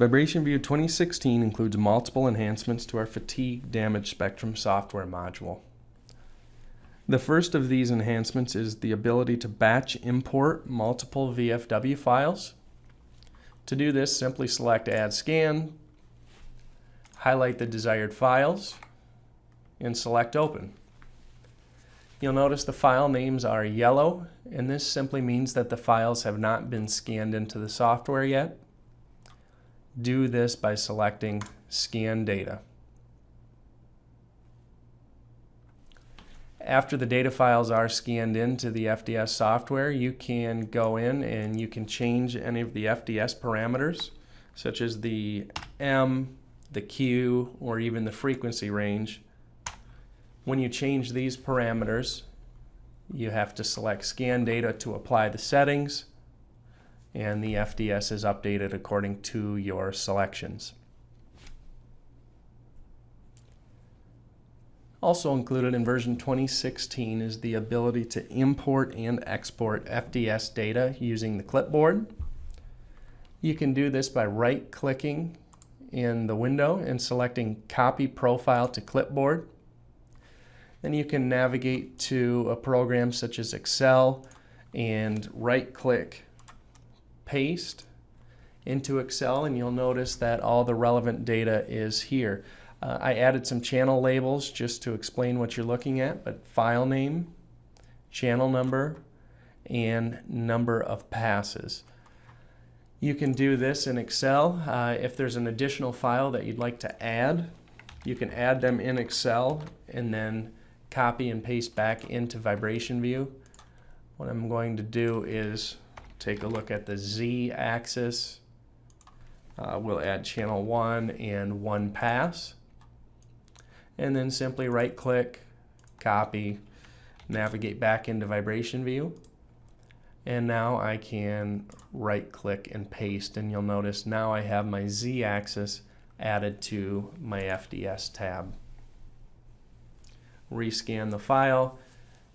Vibration View 2016 includes multiple enhancements to our fatigue damage spectrum software module. The first of these enhancements is the ability to batch import multiple VFW files. To do this, simply select Add Scan, highlight the desired files, and select Open. You'll notice the file names are yellow, and this simply means that the files have not been scanned into the software yet. Do this by selecting Scan Data. After the data files are scanned into the FDS software, you can go in and you can change any of the FDS parameters, such as the M, the Q, or even the frequency range. When you change these parameters, you have to select Scan Data to apply the settings, and the FDS is updated according to your selections. Also included in version 2016 is the ability to import and export FDS data using the clipboard. You can do this by right-clicking in the window and selecting Copy Profile to Clipboard. Then you can navigate to a program such as Excel and right-click, paste into Excel, and you'll notice that all the relevant data is here. I added some channel labels just to explain what you're looking at, but file name, channel number, and number of passes. You can do this in Excel. If there's an additional file that you'd like to add, you can add them in Excel and then copy and paste back into Vibration View. What I'm going to do is take a look at the Z-axis. We'll add channel 1 and 1 pass. And then simply right-click, copy, navigate back into Vibration View. And now I can right-click and paste, and you'll notice now I have my Z-axis added to my FDS tab. Rescan the file,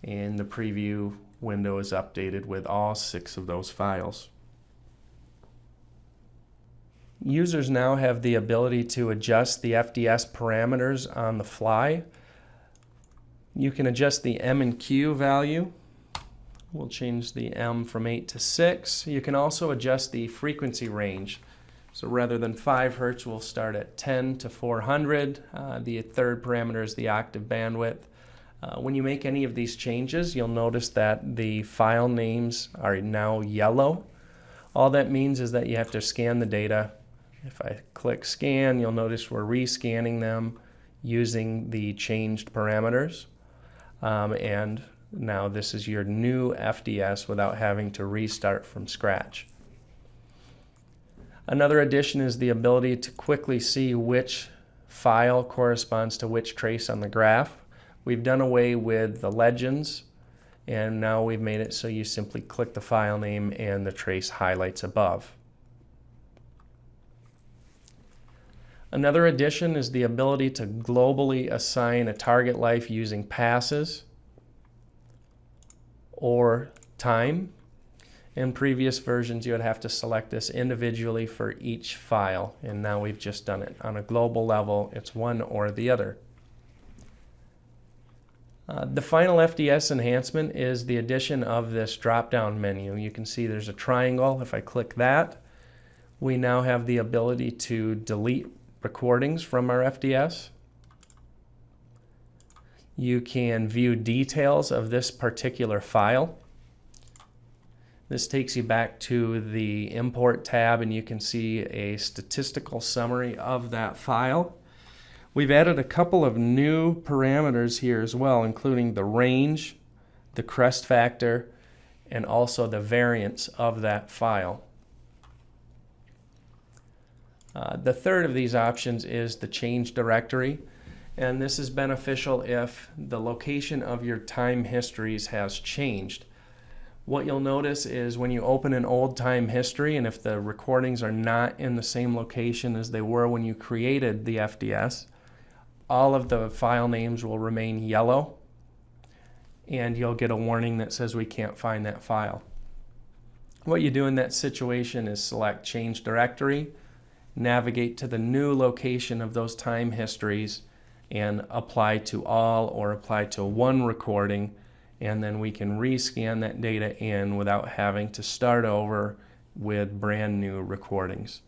and the preview window is updated with all 6 of those files. Users now have the ability to adjust the FDS parameters on the fly. You can adjust the M and Q value. We'll change the M from 8 to 6. You can also adjust the frequency range. So rather than 5 Hz, we'll start at 10 to 400. The third parameter is the octave bandwidth. When you make any of these changes, you'll notice that the file names are now yellow. All that means is that you have to scan the data. If I click Scan, you'll notice we're rescanning them using the changed parameters. And now this is your new FDS without having to restart from scratch. Another addition is the ability to quickly see which file corresponds to which trace on the graph. We've done away with the legends, and now we've made it so you simply click the file name and the trace highlights above. Another addition is the ability to globally assign a target life using passes or time. In previous versions, you would have to select this individually for each file, and now we've just done it. On a global level, it's one or the other. The final FDS enhancement is the addition of this drop-down menu. You can see there's a triangle. If I click that, we now have the ability to delete recordings from our FDS. You can view details of this particular file. This takes you back to the Import tab, and you can see a statistical summary of that file. We've added a couple of new parameters here as well, including the range, the crest factor, and also the variance of that file. The third of these options is the change directory, and this is beneficial if the location of your time histories has changed. What you'll notice is when you open an old time history, and if the recordings are not in the same location as they were when you created the FDS, all of the file names will remain yellow, and you'll get a warning that says we can't find that file. What you do in that situation is select Change Directory, navigate to the new location of those time histories and apply to all or apply to one recording, and then we can rescan that data in without having to start over with brand new recordings.